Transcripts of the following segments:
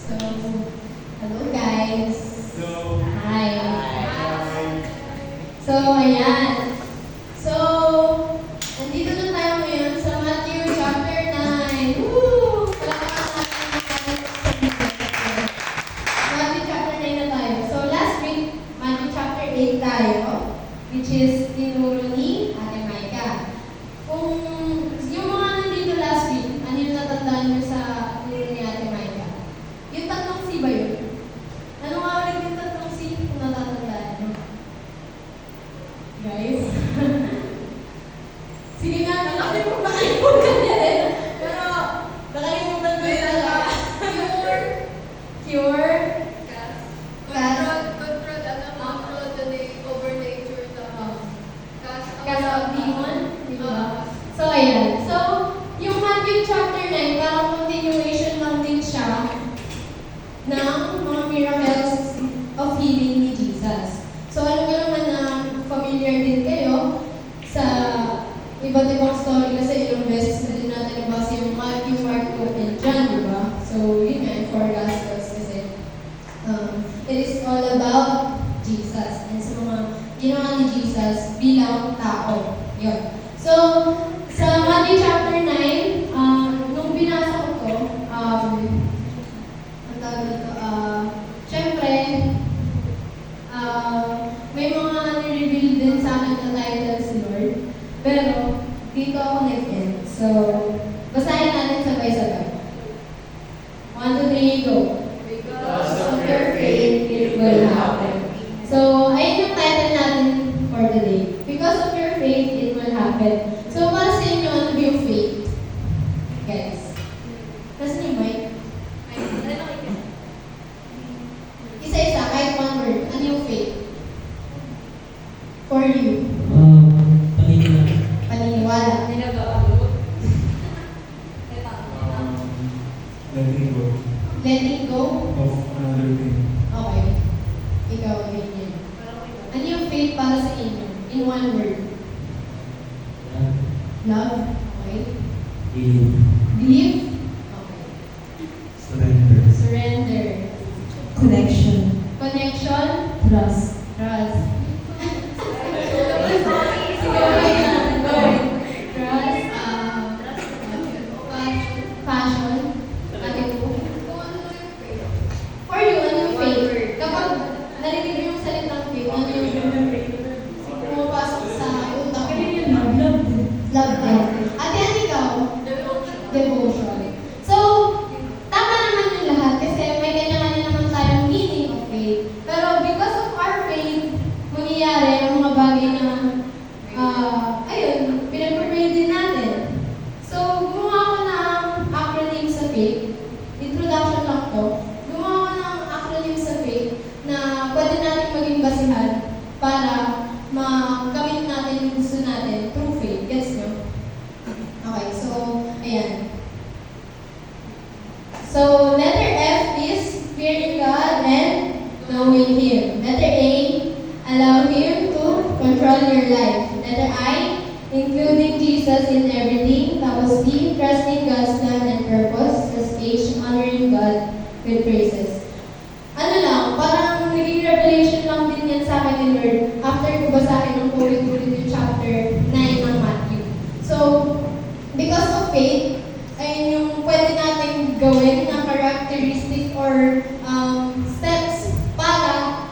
So, hello guys. Hello. Hi. Hi. So, ayan. So, nandito na tayo ngayon sa Matthew chapter 9. Woo! Palakpakan natin sa Matthew chapter 9 na tayo. So, last week, Matthew chapter 8 tayo, which is tinuro ni Ate Maika. Kung yung mga nandito last week, ano yung natandaan nyo sa tinuro ni Ate Maika? Yung tatlong C ba yun? Ano nga ulit yung tatlong C kung natatandaan nyo? Guys? Sige nga, nakalimutan niya rin. Pero, nakalimutan ko yun talaga. Cure. Cast out demon. Diba? So, ayan. So, yung Matthew chapter 9, parang continuation lang din siya ng mga miracles of healing ni Jesus. So, alam ko naman na familiar din kayo sa iba't ibang story kasi ilang beses na din natin nabasa yung Matthew, Mark, Luke, and John, diba? So, yun nga, yung 4 Gospels kasi it is all about Jesus and sa mga ginawa ni Jesus bilang tao. Yun. So, sa Matthew chapter 9, nung binasa ko to, ang tawag dito, syempre, may mga nire-reveal din sa akin na title si Lord. Pero, dito ako nag-end. So, basahin natin sabay-sabay. 1, 2, 3, go. Because of your faith, it will happen. So, ayun yung title natin for today. Because of your faith, it will happen. So, para sa inyo, ano ba yung faith? Guys. Nasaan yung mic? Isa-isa, kahit one word. Ano yung faith? For you. Paniniwala. Paniniwala. Letting go Letting go. of another thing. Okay. Ikaw, ganyan. Ano yung faith para sa inyo? In one word. Love. Okay. Believe. Okay. Surrender. Surrender. Connection. Connection. Trust. Trust. Trust. Passion. Ate po. For you, ano yung faith? Kapag narinig mo yung salitang faith, ano yung pumapasok sa utak mo? Love din. Ate, ano ikaw? Devotion. So, tama naman yung lahat kasi may kanya-kanya naman tayong meaning of faith. Pero because of our faith, mangyayari ang mga bagay na, ayun, pinag-pray din natin. So, gumawa ako ng acronym sa faith. Introduction lang to. Gumawa ako ng acronym sa faith na pwede natin maging basihan para makamit natin yung gusto natin through faith. Gets nyo? Okay, so, ayan. So, letter F is fearing God and knowing Him. Letter A, allow Him to control your life. Letter I, including Jesus in everything. Tapos B, trusting God's plan and purpose. Tapos H, honoring God with praises. Ano lang, parang naging revelation lang din yan sa akin ni Lord after ko basahin ng ulit-ulit yung chapter 9 ng Matthew. So, because of faith, ayun yung pwede natin gawin na characteristic or steps para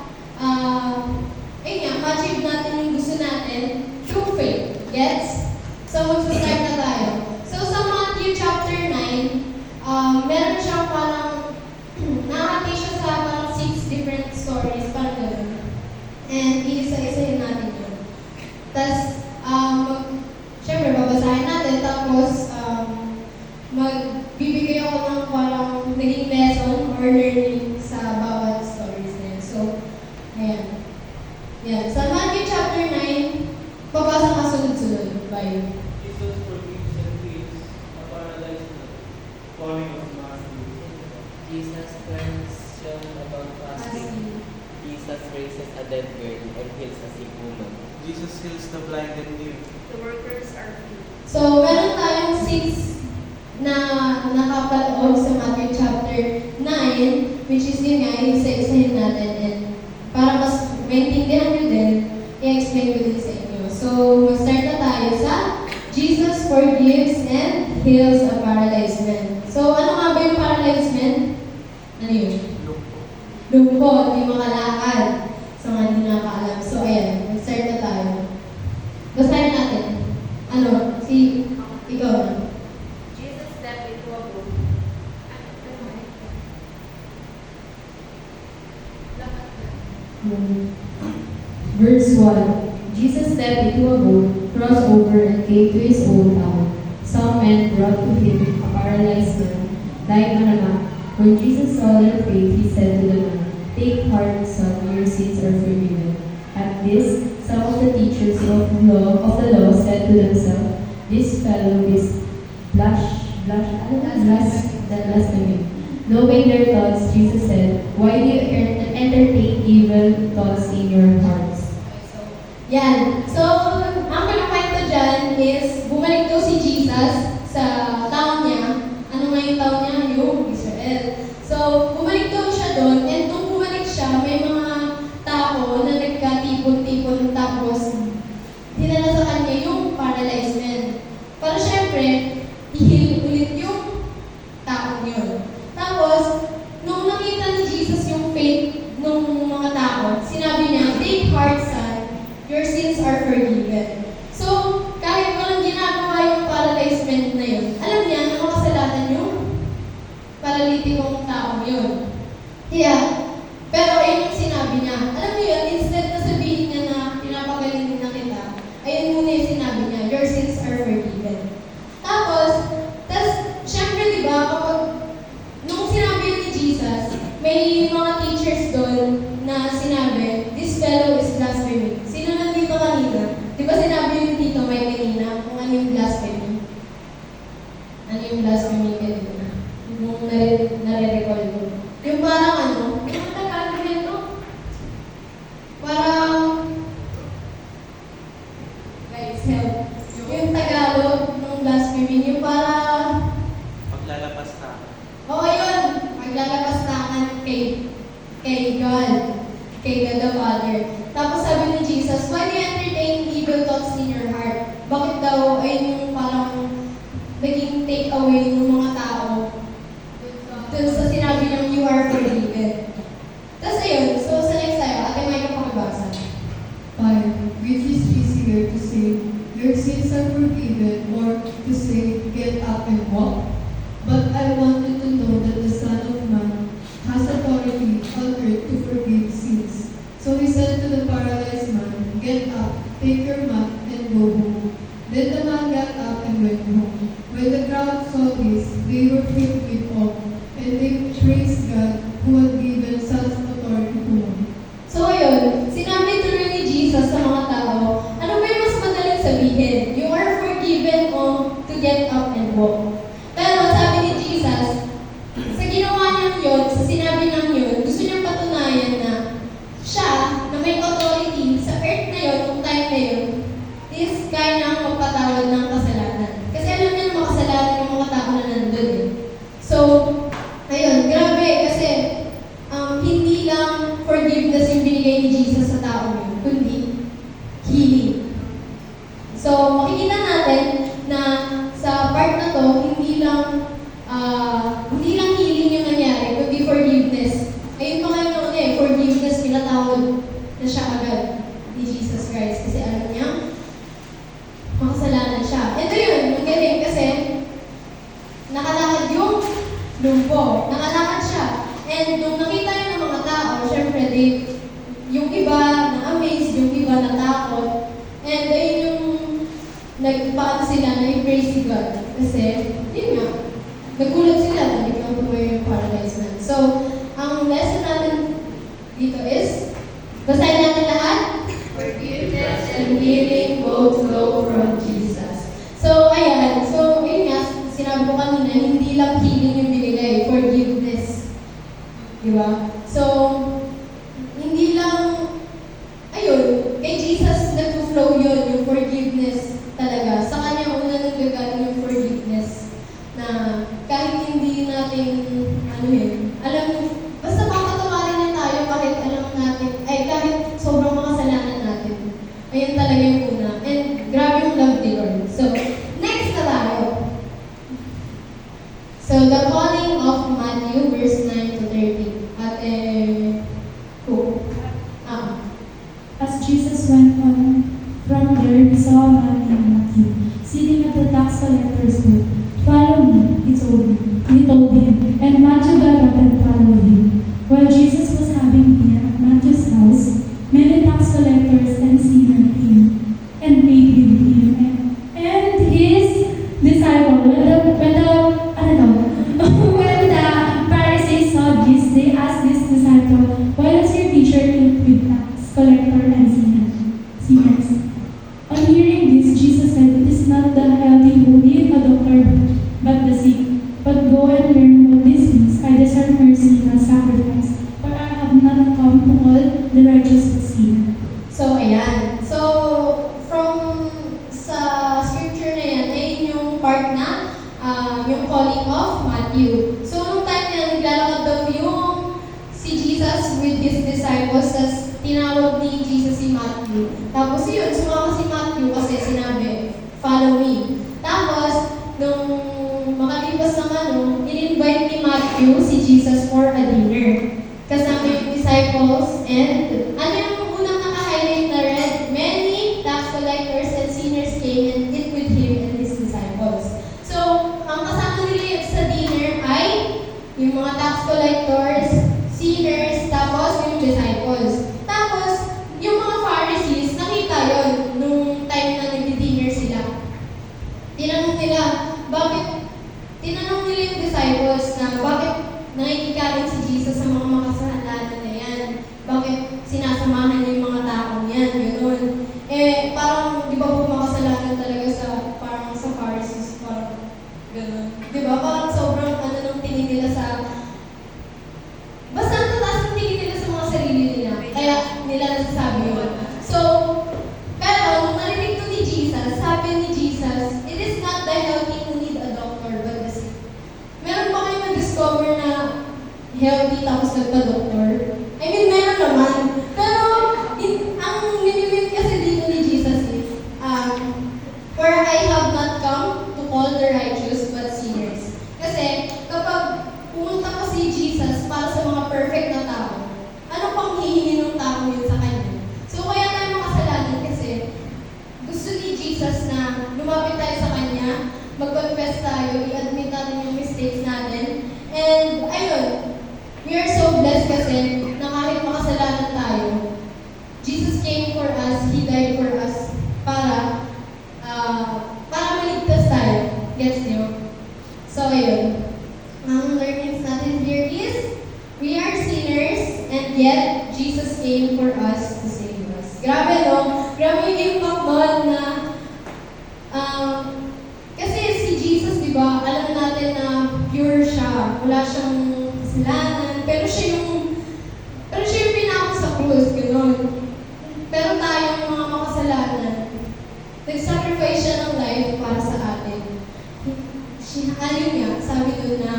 ayun nga, ma-achieve natin yung gusto natin through faith. Gets? So, mag-start na tayo. So, sa Matthew chapter 9, meron siyang parang nahati siya sa parang 6 different stories, parang gano'n. And iisa-isahin natin yun. Tapos, syempre, babasahin natin. Tapos, magbibigay ako ng parang naging lesson or learning sa bawat stories na yun. So, ayan. Yan. Sa Matthew chapter 9, babasa ka sunod-sunod. Bye. Jesus forgives and heals a paralyzed man. Calling of Matthew. Jesus turns young about fasting. Jesus raises a dead girl and heals a sick woman. Jesus heals the blind and mute. So, meron tayong 6 na nakapaloob sa Matthew chapter 9, which is yun nga, isa-isahin natin. And para mas maintindihan nyo din, i-explain ko din sa inyo. So, mag-start na tayo sa Jesus forgives and heals a paralyzed man. So, ano nga ba yung paralyzed man? Ano yun? Lumpo, hindi makalakad. So, hindi nakakaalam. So, ayan, mag-start na tayo. Basahin natin. Ano? Ikaw na. Jesus stepped into a boat. Verse 1. Jesus stepped into a boat, crossed over, and came to his own town. Some men brought to him a paralyzed man, lying on a mat. When Jesus saw their faith, he said to the man, "Take heart, son, your sins are forgiven." At this, some of the teachers of the law said to themselves, "This fellow is blaspheming." Knowing their thoughts, Jesus said, "Why do you entertain evil thoughts in your hearts?" Yan. So, ang pinakwento dyan is, bumalik daw si Jesus sa town niya. Ano nga yung town niya? Yung Israel. So, bumalik daw siya doon, and nung bumalik siya, may mga tao na nagkatipon-tipon, tapos dinala sa kanya yung paralyzed man. Para syempre, i-heal ulit yung tao yun. Tapos, nung nakita ni Jesus yung faith ng mga tao, sinabi niya, "Take heart, son, your sins are forgiven." So, kahit walang ginagawa yung paralyzed man na yun, alam niya na makasalanan yung paralytikong tao yun. Kaya, pero ayun yung sinabi niya. Alam niyo yun, instead na sabihin niya na pinapagaling na kita, ayun muna yung sinabi niya, "Your sins are forgiven." Tapos, syempre diba, kapag nung sinabi yun ni Jesus, may mga teachers doon na sinabi, "This fellow is blaspheming." Sino nandito kanina? Di ba sinabi yun dito may kanina kung ano yung blasphemy? Ano yung blasphemy kanina? Yung nare-recall ko. Yung parang ano, yung Tagalog nito? Parang, guys, help. Yung Tagalog ng blasphemy, yung parang, Paglalapas ka. oo yun, maglalapastangan kay God, kay God the Father. Tapos sabi ni Jesus, "Why do you entertain evil thoughts in your heart?" Bakit daw, ayun yung parang naging take away ng mga tao dun sa sinabi niyang "you are forgiven." Tapos ayun, so sa next tayo, ate may kapakabasa. 5. Which is easier to say, "Your sins are forgiven," or to say, "Get up and walk"? But I want you to know that the Son of Man has authority on earth to forgive sins. So he said to the paralyzed man, "Get up, take your mat, and go home." Then the man got up and went home. When the crowd saw this, they were filled with awe, and they praised God who had given such authority to him. So ayun, sinabi tuloy ni Jesus sa mga tao, ano ba yung mas madaling sabihin? You are forgiven o to get up and walk. Pero sabi ni Jesus, sa ginawa niyang yun, sa sinabi niyang yun, gusto niyang patunayan na siya, na may authority sa earth na yun, kung time na yun, is kaya niyang magpatawad ng kasalanan. Kasi alam niya na makasalanan yung mga tao na nandun eh. So, ayun, grabe kasi hindi lang forgiveness yung binigay ni Jesus sa tao yun, kundi healing. So, makikita natin na sa part na to, hindi lang healing yung nangyari, kundi forgiveness. Ayun pa kayo noon eh, forgiveness, pinatawad na siya agad ni Jesus Christ kasi alam niya, makasalanan siya. Ito yun, ang galing kasi nakalakad yung lumpo, nakalakad siya. And nung nakita yun ng mga tao, syempre, yung iba na-amaze, yung iba natakot. And ayun yung nagpaano sila, na-praise si God. Kasi, yun nga, nagulat sila na biglang tumayo yung paralyzed man. So, ang lesson natin dito is, basahin natin lahat. Forgiveness and healing both flow from Jesus. So, ayan. So, yun nga, sinabi ko kanina, hindi lang healing yung binigay, forgiveness. Diba? So, hindi lang, ayun, kay Jesus nag-flow yun, yung forgiveness talaga. Sa kanya una nanggagaling yung forgiveness na kahit hindi natin saw a man named Matthew sitting at the tax collector's booth. "Follow me," he told him, and Matthew got up and followed him. While Jesus was having dinner at Matthew's house, many tax collectors and sinners came and ate with him and his disciples. When the Pharisees saw this, they asked his disciple, "Why does your teacher eat with tax collector and sinners?" On hearing this, Jesus said, "It is not the healthy who need a doctor, but the sick. But go and learn what this means. I desire mercy, not sacrifice, for I have not come to call the righteous but sinner." So, ayan. So, from sa scripture na yan, ayun yung part na yung calling of Matthew. So, nung time na naglalakad daw yung si Jesus with his disciples, tas tinawag ni Jesus si Matthew. Tapos yun, sumama si Matthew kasi sinabi, "Follow me." Tapos, nung makalipas ng in-invite ni Matthew si Jesus for a dinner. Kasama yung disciples and ano yung unang naka-highlight na red? Many tax collectors and sinners came and ate with him and his disciples. So, ang kasama nila sa dinner ay yung mga tax collectors, sinners, tapos yung disciples. Tapos, yung mga Pharisees, nakita yon nung time na nag-dinner sila. Tinanong nila yung disciples na bakit nakikikain si Jesus sa mga makasalanan na yan? Bakit sinasamahan niya yung mga taong yan? Ganun. Parang, di ba po makasalanan talaga parang sa Pharisees, parang ganun. Di ba? Parang sobrang ng tingin nila basta ang tataas ng tingin nila sa mga sarili nila. Kaya nila nasasabi yun. So, pero nung narinig to ni Jesus, sabi ni Jesus, "It is not the healthy who need a doctor, but the sick." Meron ba kayo na-discover na healthy tapos nagpa-doctor? I mean, meron naman. Pero, ang nilibig kasi dito ni Jesus is, "For I have not come to call the righteous, but sinners." Kasi, kapag pumunta pa si Jesus para sa mga perfect na tao, ano pang hihingi ng tao yun sa kanya? So, kaya tayo makasalanan kasi gusto ni Jesus na lumapit tayo sa kanya, mag-confess tayo, i-admit natin yung mistakes natin. And, ayun, we are so blessed kasi na kahit makasalanan tayo, Jesus came for us, He died for us para maligtas tayo. Gets niyo? So, ayun. Ang learnings natin here is, we are sinners and yet Jesus came for us to save us. Grabe, no? Grabe yung impact doon na kasi si Jesus, di ba, alam natin na pure siya. Wala siyang kasalanan. Pero siya yung pinako sa krus, gano'n. Pero tayong mga makasalanan, nag-sacrifice siya ng life para sa atin. Alin nga, sabi doon na,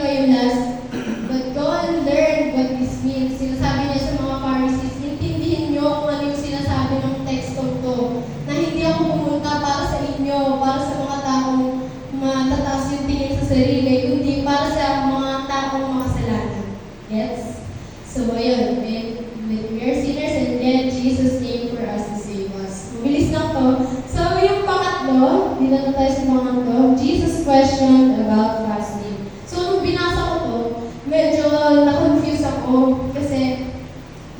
yung last, "But go and learn what this means." Sinasabi niya sa mga Pharisees, intindihin niyo kung ano yung sinasabi ng tekstong to. Na hindi ako pumunta para sa inyo, para sa mga taong matataas yung tingin sa sarili, kundi para sa mga taong makasalanan. Yes? So, ayun. We are sinners and yet Jesus came for us to save us. Mabilis lang to. So, yung pangatlo, dito na tayo sa pangatlo, Jesus questioned about fasting. So, nung binasa ko to, medyo na-confuse ako kasi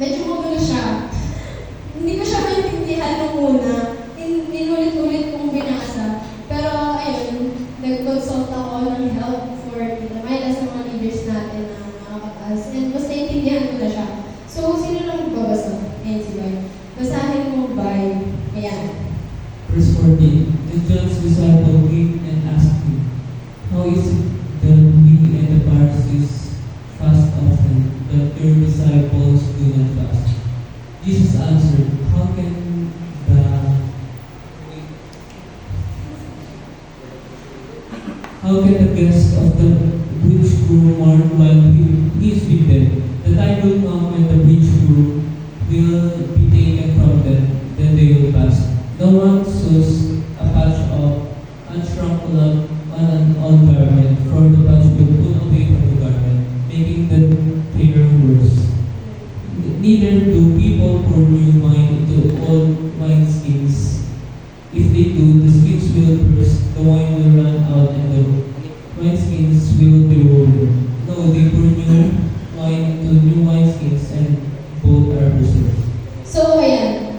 medyo magulo siya. Hindi ko siya maintindihan nung una. Inulit-ulit kong binasa. Pero, ayun, nag-consult ako ng help for Tita Myla sa mga leaders natin na nakakataas. And mas naintindihan ko na siya. So, sino lang magbabasa? Ayan si Bay. Basahin mo, Bay. Ayan. Verse 14. And John's disciple came and asked him, "How is it that we and the Pharisees fast often, but your disciples do not fast?" Jesus answered, How can the guests of the bridegroom mourn while he is with them? The time will come when the bridegroom will be taken from them, then they will fast. No one sews a patch of unshrunk cloth on an old garment, for the patch will pull away from the garment, making the tear worse. Neither do people pour new wineskins will be ruined. No, they pour new wine into new wineskins, and both are preserved. So, ayan.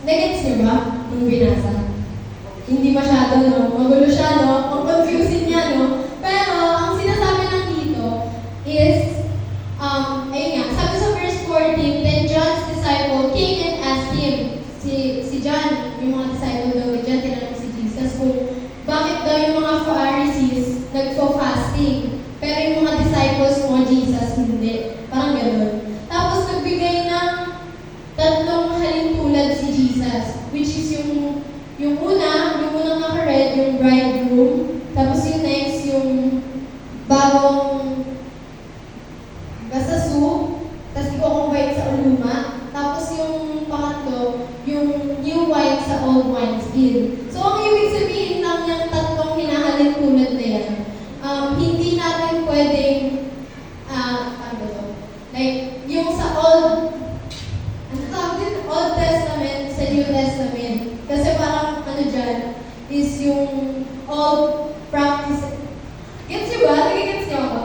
Nagets niyo ba nung binasa? Hindi masyado, no? Magulo siya, no? Ang confusing niya, no? Pero, ang sinasabi lang dito is, ayun nga, sabi sa verse 14, then John's disciple came and asked him, si John, yung mga disciple daw ni John, tinanong si Jesus kung bakit daw yung mga Pharisees nagpo-fasting, pero yung mga disciples mo, Jesus, hindi. Parang gano'n. Tapos nagbigay ng tatlong halintulad si Jesus, which is yung unang naka-red, yung bridegroom, tapos yung next, yung bagong basta soup, tapos i-combine sa uluma, tapos yung pangatlo, yung new wine sa old wineskin. So, ang ibig sabihin lang yung tatlong hinahalin tulad na yan, hindi natin pwedeng, ano to, like, yung sa Old Testament sa New Testament. Kasi parang, ano dyan, is yung old practice. Gets niyo ba? Nagigets niyo ako?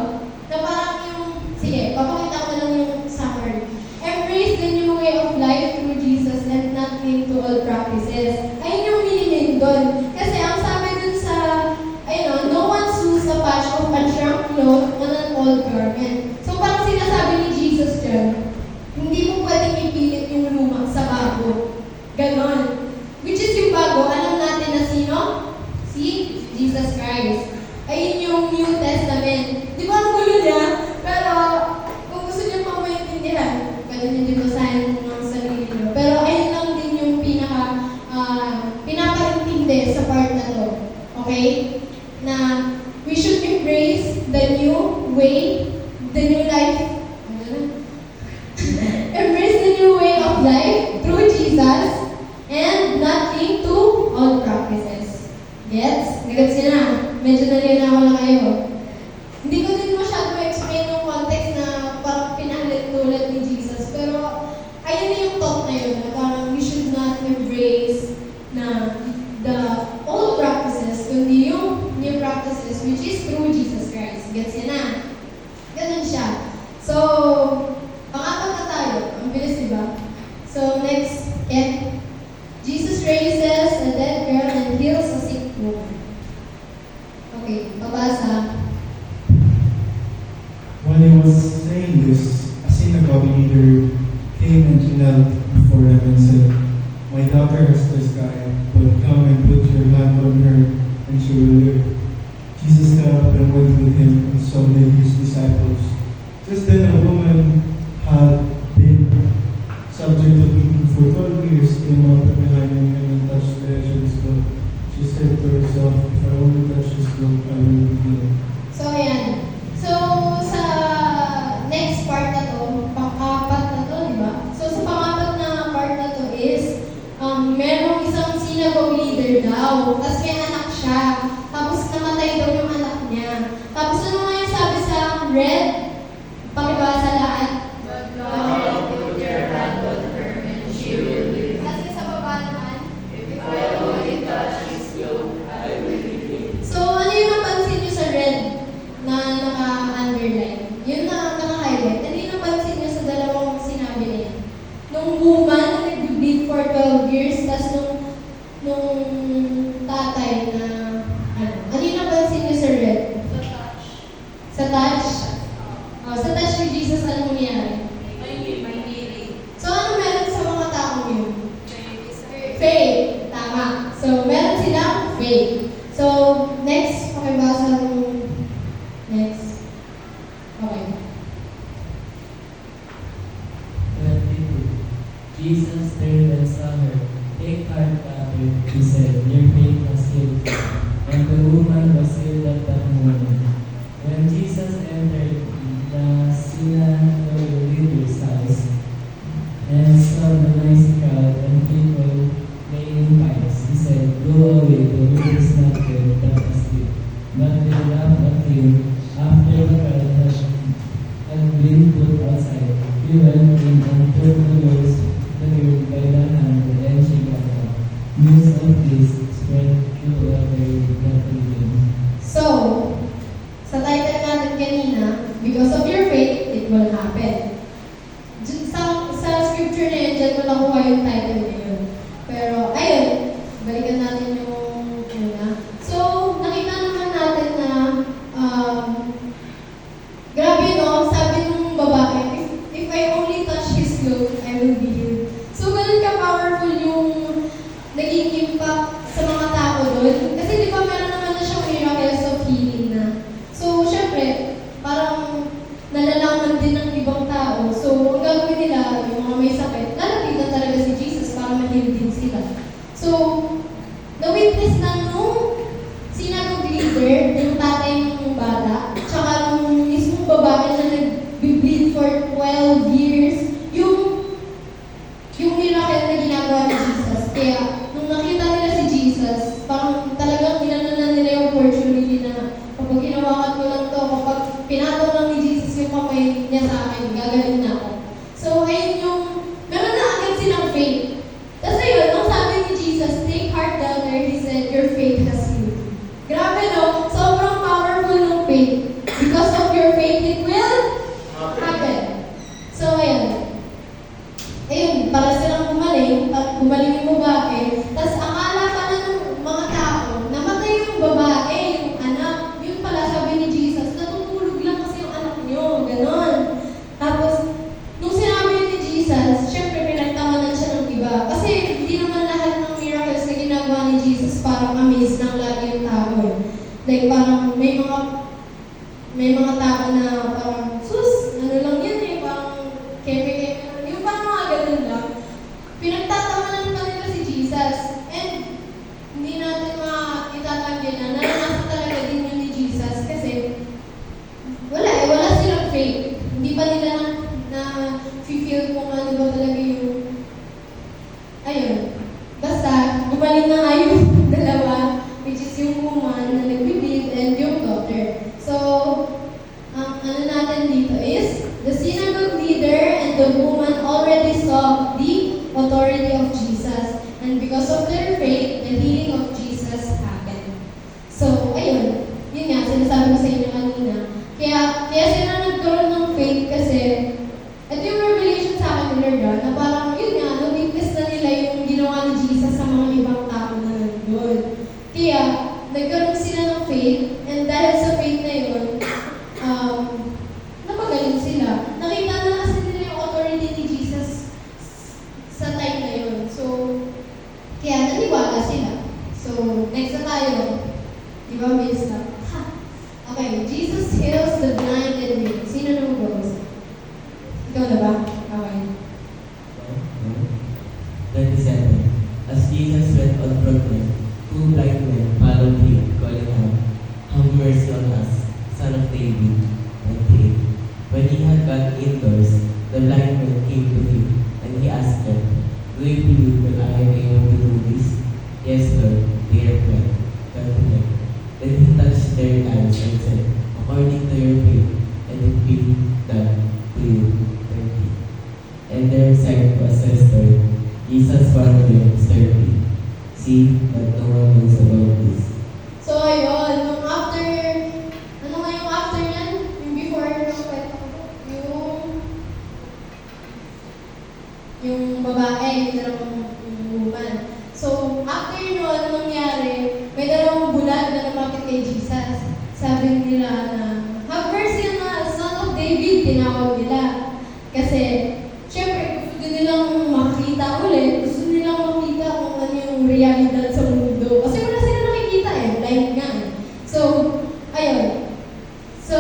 Na parang yung, sige, papakita ko lang yung summary. Embrace the new way of life through Jesus and not cling to old practices. Ayun yung meaning doon. Kasi ang sabi dun sa, ayun, no one sews a patch of unshrunk cloth on an old garment. So parang sinasabi ni Jesus dyan, hindi mo pwedeng ipilit yung luma sa bago. Ganon. Which is yung bago, alam natin na sino? Si Jesus Christ. Ayun yung New Testament. Di ba ang gulo niya? Pero kung gusto niyo pang maintindihan, pwede niyo din basahin ng sarili niyo. Pero ayun lang din yung pinakaintindi sa part na to. Okay? Na we should embrace the new way, the new life. Embrace the new way of life through Jesus and not cling to old practices. Gets? Nagets niyo na? Medyo nalinawan na kayo. Hindi ko din masyado explain yung context na parang pinahalit-tulad ni Jesus. Pero ayun na yung thought na yun. Na parang we should not embrace na the old practices, kundi yung new practices which is through Jesus Christ. Gets niyo na? Ganun siya. So, pang-apat na tayo. Ang bilis, diba? So, next, Jesus raises a dead girl and heals a sick woman. Okay, pabasa. When he was saying this, a synagogue leader came and knelt before him and said, "My daughter has just died, but come and put your hand on her, and she will live." Jesus got up and went with him, and so did his disciples. Just then a woman had been subject to bleeding for 12 years, came up behind him and touched the edge of his cloak. She said to herself, "If I only touch his cloak, I will be healed." So, ayan. So, sa next part na to, pang-apat na to, di ba? So, sa pang-apat na part na to is, merong isang synagogue leader daw, tapos may anak siya, tapos namatay daw yung anak niya. Tapos ano nga yung sabi sa red? Pakibasa lahat. Kasi sa baba naman, so, ano yung napansin nyo sa red na naka-underline? Yun na naka-highlight. Ano yung napansin nyo sa dalawang sinabi na yan? Nung woman na nag-bleed for 12 years, tas nung tatay na, ano yung napansin nyo sa red? Sa touch? Sa touch ni Jesus, ano nangyari? So, ano meron sa mga taong yun? Faith. Tama. So, meron silang faith. So, next, pakibasa nung next. Okay. 22. Jesus turned and saw her. "Take heart, daughter," he said, "your faith has healed you." And the woman was healed at that moment. When Jesus entered the synagogue leader's house and saw the nice crowd and people laying pipes, he said, "Go away, the work is not dead, but asleep." But they laughed at him. After the crowd had been put outside, he went in and took the girl by the hand, and she got up. News of this spread to all the region. So, because of your faith, it will happen. Sa scripture na yun, dyan ko nakuha yung title na yun. Pero, ayun, balikan natin yung una. So, nakita naman natin na, grabe no, sabi nung babae, if I only touch his clothes, I will be healed. So, ganun ka-powerful yung naging impact sa mga tao doon. Kasi di ba meron naman na siyang miracles of healing na. So, syempre, parang nalalaman din ng ibang tao. So, ang gagawin nila, yung mga may sakit, lalapitan talaga si Jesus para ma-heal din sila. So, na-witness na nung synagogue leader, yung tatay ng bata, tsaka nung mismong babae na nag-bleed for 12 years, yung miracle na ginagawa ni Jesus. Kaya, nung nakita nila si Jesus, parang talagang inano na nila yung opportunity na kapag ginawakan ko lang to, kapag pinataw lang ni Jesus yung kamay niya sa akin, gagaling na ako. So, ayun yung, meron na agad silang faith. Tapos ayun, nung sabi ni Jesus, take heart daughter, he said, your faith has healed. Grabe no? Sobrang powerful ng faith. Because of your faith, it will happen. So, ayun. Ayun, para silang gumaling yung babae. Tapos akala pala ng mga tao, namatay yung babae, yung anak. Yun pala, sabi ni Jesus, natutulog lang kasi yung anak niyo. Ganon. Tapos, nung sinabi ni Jesus, syempre pinagtawanan siya ng iba. Kasi hindi naman lahat ng miracles na ginagawa ni Jesus parang amaze lang lagi yung tao. Like parang may mga tao na parang, sus, ano lang yan eh, parang keme-keme. Yung parang mga ganun lang. Pinagtatawanan pa nila si Jesus. And hindi natin itatanggi na naranasan talaga din yun ni Jesus kasi wala silang faith. Hindi pa nila na-feel kung ano ba talaga yung ayun. Basta, gumaling na nga yung dalawa, which is yung woman na nagbibid and yung daughter. So, ang ano natin dito is, the synagogue leader and the woman already saw the authority of Jesus. And because of their faith, the healing of Jesus happened. So, ayun. Yun nga, sinasabi ko sa inyo kanina. Kaya sila nagkaroon ng faith kasi, ito yung revelation sa akin ni Lord na parang, yun nga, na-witness na nila yung ginawa ni Jesus sa mga ibang tao na nandun. Kaya, nagkaroon sila ng faith, and dahil sa faith na yun, napagaling sila. Nakita na kasi nila yung authority ni Jesus sa time na yun. So, kaya naniwala sila. So, next na tayo. Di ba, Miss Love? Okay, Jesus heals the blind and mute. Sino nang goes? Ikaw na ba? Okay. 27. As Jesus went on from them, two blind men followed him, calling out, have mercy on us, Son of David. 28. When he had got indoors, the blind men came to him, and he asked them, do you believe that I am able to do this? Yes, Lord, they replied. 29. Then he touched their eyes and said, according to your faith, and it be done to you. 30. And their sight was restored. Jesus warned them sternly, see that no one knows about this. So, ayun. Nung after, ano nga yung after yan? Yung before ng kwento ko? Yung babae, yung dalawang woman. So, after nun, nangyari, may dalawang bulag na lumapit kay Jesus. Sabi nila na, have mercy on us, Son of David, tinawag nila. Kasi, syempre, gusto nilang makita ulit, gusto nilang makita kung ano yung realidad sa mundo. Kasi wala sila nakikita eh, blind nga eh. So, ayun. So,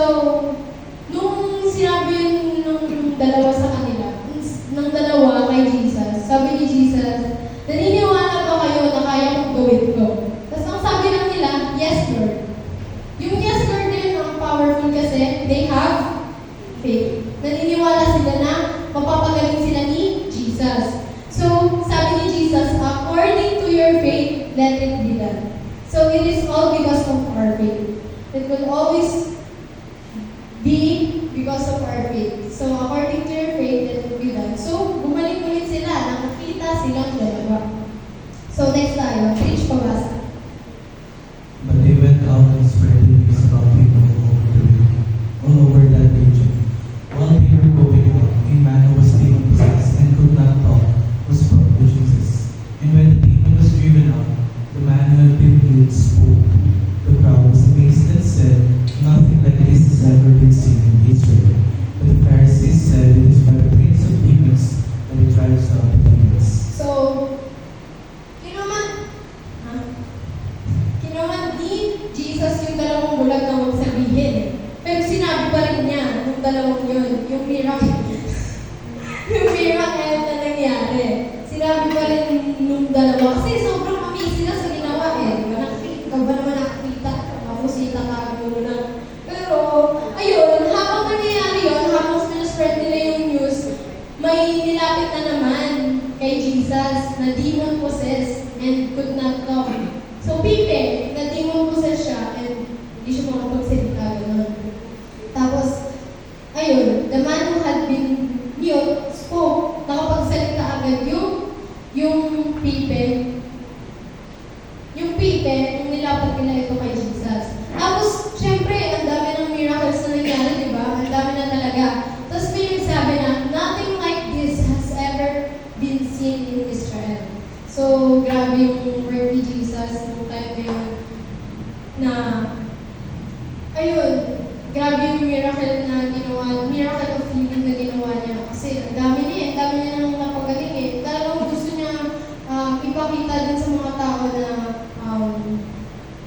nung sinabi nung dalawa sa kanila, ng dalawa kay Jesus, sabi ni Jesus, naniniwala ba kayo na kaya kong gawin ko? Tapos ang sabi lang nila, yes Lord. Yung yes Lord na yun ang powerful kasi they have faith. Naniniwala sila na mapapagaling sila ni Jesus. So, sabi ni Jesus, according to your faith, let it be done. So, it is all because of our faith. It will always be because of our faith. So, according to your faith, let it be done. So, bumalik ulit sila, nakakita silang dalawa. So, next tayo, preach pabasa. But they went out and spread the news about him all over that region. dalawang yun, yung miracle. Yung miracle na nangyari. Sinabi pa rin nung dalawa, kasi sobrang amazing sila sa ginawa eh. Di ba? Ikaw ba naman nakakita? Mapusita ka, gano'n na. Pero, ayun, habang nangyayari yun, habang sinaspread nila yung news, may nilapit na naman kay Jesus na demon possessed and could not talk. So, Pipe, na demon possessed siya and hindi siya makapagsalita, gano'n. Tapos, ayun, the man who had been mute spoke, nakapagsalita agad yung Pipe, nung nilapit nila ito kay Jesus. Tapos, syempre, ang dami ng miracles na nangyari, di ba? Ang dami na talaga. Tapos may nagsabi na, nothing like this has ever been seen in Israel. So, grabe yung work ni Jesus nung time na yun, na, ayun, grabe yung miracle na ginawa, miracle of healing na ginawa niya. Kasi ang dami niya nang napagaling eh. Talagang gusto niya ipakita din sa mga tao na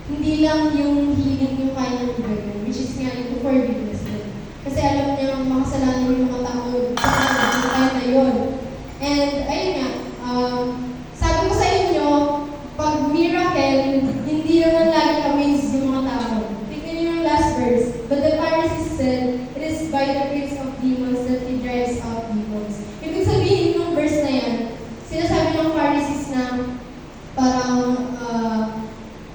hindi lang yung healing yung kaya ng ibigay, which is nga yung forgiveness din. Kasi alam niya ang makasalanan yung mga tao sa time na yun. And ayun nga, sabi ko sa inyo, pag miracle, hindi naman lagi amazed yung mga tao. Tignan niyo yung last verse. But the Pharisees said, it is by the prince of demons that he drives out demons. Ibig sabihin ng verse na yan, sinasabi ng Pharisees na parang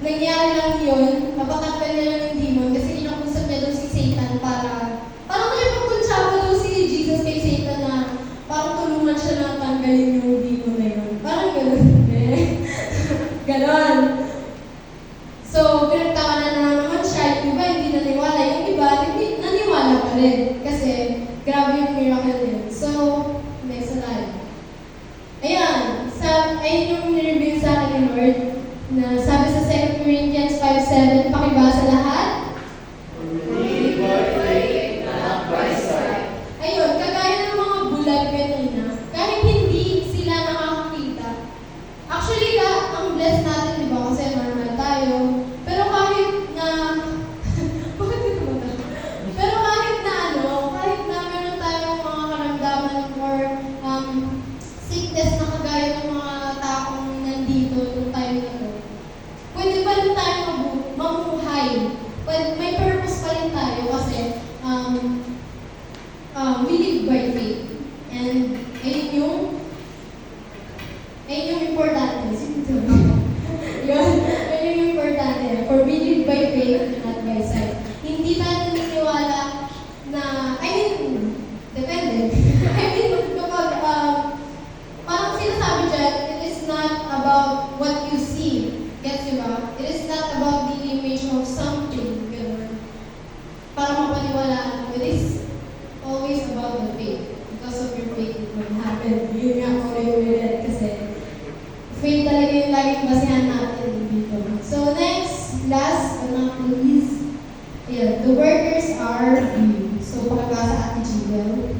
nangyari lang yun, napakatgal na lang yung demon kasi inakusap niya doon si Satan para parang nakipagkuntsaba daw si Jesus kay Satan na parang tulungan siya na tanggalin yung demon na yun. Parang gano'n. Ganon. So, pinagtakanan na naman siya. Yung iba hindi naniwala. Yung iba hindi naniwala pa rin. Kasi, grabe yung miracle yun. So, next slide. Ayan. Ayun yung nireview sa akin ni Lord na sabi sa 2 Corinthians 5:7, pakibasa lahat. Ayun, kagaya ng mga bulag kanina, kahit hindi sila nakakakita. Actually, ang blessed natin, di ba? Kasi normal tayo. Pero kahit na, bakit ito ba? Pero kahit na meron tayong mga karamdaman or sickness na kagaya ng mga taong nandito nung time na to, pwede pa rin tayo mamuhay. May purpose pa rin tayo kasi we live by faith. And ayun yung importante. Ayun yung importante. For we live by faith, not by sight. Hindi tayo naniniwala na, depende. Kapag, parang sinasabi dyan, it is not about what you see. Gets you ba? It is not about the image of something. Ganun. Para mapaniwalaan mo. It is always about the faith. Because of your faith, it will happen. Yun nga ako rin ulit. Kasi faith talaga yung laging basihan natin dito. So next, last but not least, the workers are few. So pakibasa Ate Jewel.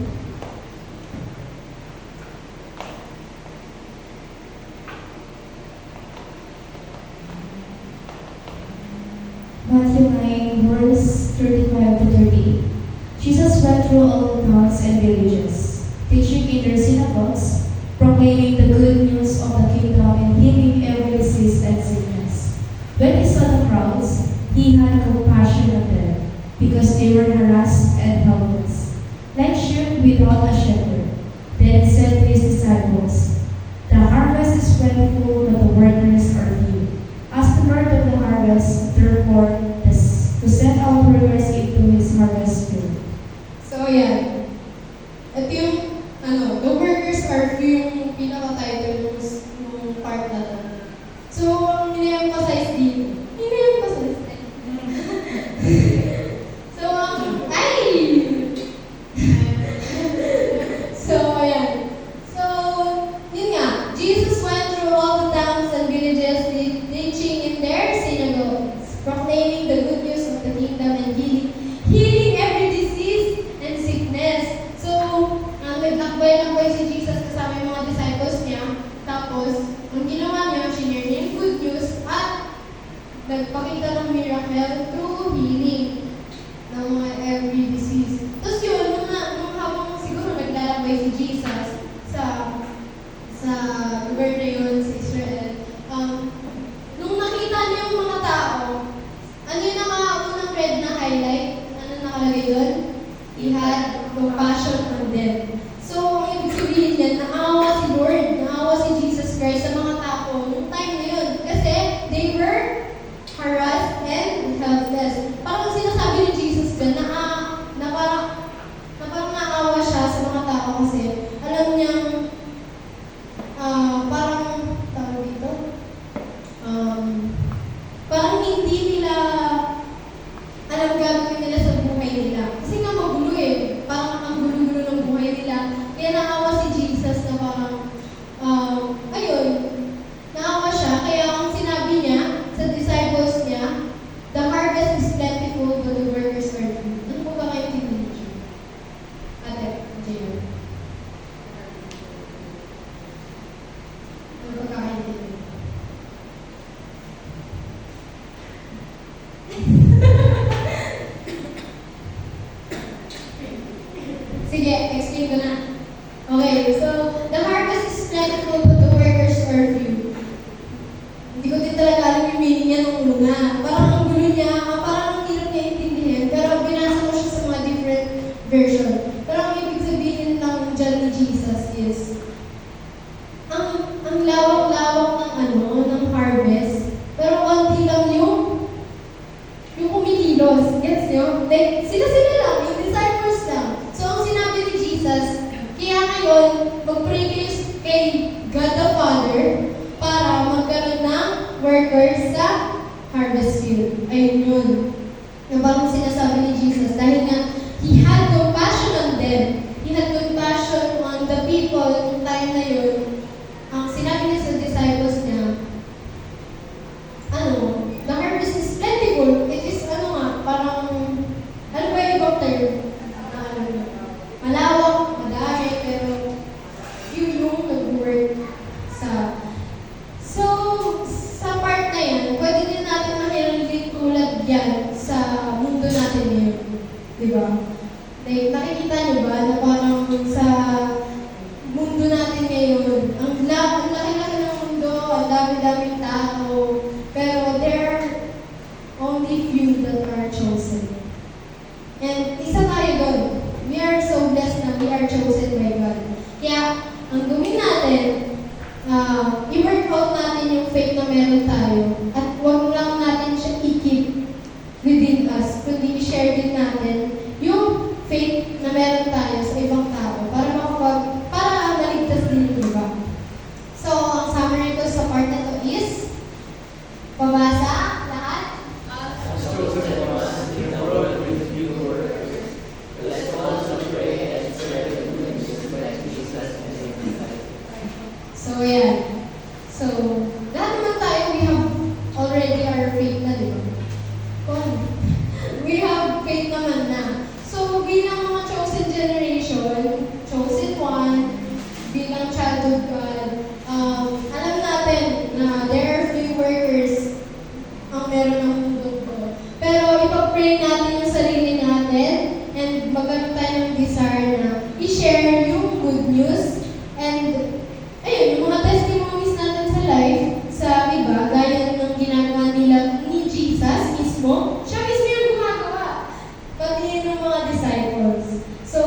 Matthew 9, verse 35 to 38. Jesus went through all the towns and villages, teaching in their synagogues, proclaiming the good news of the kingdom and healing every disease and sickness. When he saw the crowds, he had compassion on them, because they were harassed and helpless, like sheep without a shepherd. Then he said to his disciples, the harvest is plentiful, but the workers are few. Ask the Lord of the harvest, therefore, to send out workers into his harvest field. So, yan. Ito yung, the workers are few yung pinaka-title ng part na to. So, ang nini-emphasize dito. So, So, ayan. So, yun nga. Jesus went through all the towns and villages, teaching in their synagogues, proclaiming the good news of the kingdom and healing every disease and sickness. So, naglakbay-lakbay si Jesus kasama yung mga disciples niya. Tapos, ang ginawa niya, shinare niya yung good news at nagpakita ng miracle through healing ng mga every disease. Tapos yun, si Jesus sa lugar na yun, sa Israel, nung nakita niya yung mga tao, ano yung unang red na highlight? Ano nakalagay doon? He had compassion on them. So, ang ibig sabihin niyan, naawa si Lord, naawa si Jesus Christ sa mga tao nung time na yun. Kasi they were harassed and helpless. Parang sinasabi ni Jesus doon na parang naawa siya sa mga tao kasi alam niyang parang tawag dito, parang hindi nila alam gagawin nila sa buhay nila. Kasi nga magulo eh. Parang ang gulo-gulo ng buhay nila. Kaya naawa si Jesus na parang, ayun, naawa siya. Kaya ang sinabi niya sa disciples niya, the harvest is plentiful, but the workers are few. Ano po ba kayo tinidyo? Ate, Jane. Ano pagkakaintindi? Sige, explain ko na. Okay, so the harvest is plentiful but the workers are few. Hindi ko din talaga alam yung meaning niya nung una. Parang ang gulo niya, parang ang hirap niya intindihin, pero binasa ko siya sa mga different version. Pero ang ibig sabihin lang dyan ni Jesus is, ang lawak-lawak ng harvest, pero konti lang yung kumikilos. Gets nyo? Like, sila lang, yung disciples lang. So, ang sinabi ni Jesus, kaya ngayon, mag-pray kayo kay God the Father para magkaroon ng workers sa harvest field. Ayun yun. Yung parang sinasabi ni Jesus, dahil nga, He had compassion on them. He had compassion on the people nung time na yun. Ang sinabi niya sa disciples niya, the harvest is plentiful. It is, parang, ano ba yung ibang term? Malawak, madami, pero yun yung nag-work sa... So, sa part na yan, pwede din natin makirelate tulad yan sa mundo natin ngayon. Diba? Like, nakikita niyo ba na parang sa mundo natin ngayon, ang laki-laki ng mundo, ang dami-daming tao, pero there are only few that are chosen. And isa tayo doon. We are so blessed na we are chosen by God. Kaya, ang gawin natin, i-work out natin yung faith na meron tayo at huwag lang natin siya i-keep within us, kundi i-share din natin yung faith na meron tayo sa ibang tao para maligtas din yung iba. So, ang summary ko sa part na to is, pabasa, lahat. So, yan. So, lahat naman tayo, we have already our faith na, di ba? We have faith naman na. So, bilang mga chosen generation, chosen one, bilang child of God, alam natin na there are few workers ang meron ng mundo ko. Pero ipag-pray natin yung sarili natin and magkaroon tayo ng desire na i-share yung good news and ayun, yung mga testimonies natin sa life, sa iba, gaya ng ginagawa nila ni Jesus mismo, siya mismo yung gumagawa. Pati yun ng mga disciples. So,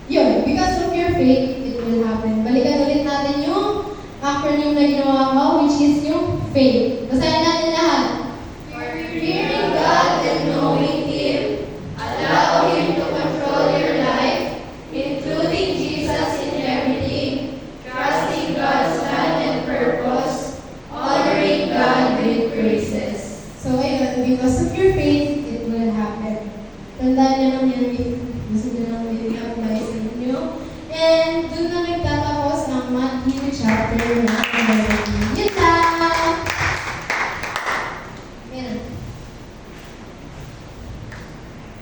yun, because of your faith, it will happen. Balikan ulit natin yung acronym na ginawa ko, which is yung faith. Basahin natin lahat. Fearing God and knowing Him, allow Him to control your life, including Jesus in everything, trusting God's plan and purpose, honoring God with praises. So ayun, because of your faith, it will happen. Tandaan niyo lang yan, gusto niyo lang i-apply sa inyo. And doon na nagtatapos ang Matthew chapter 9.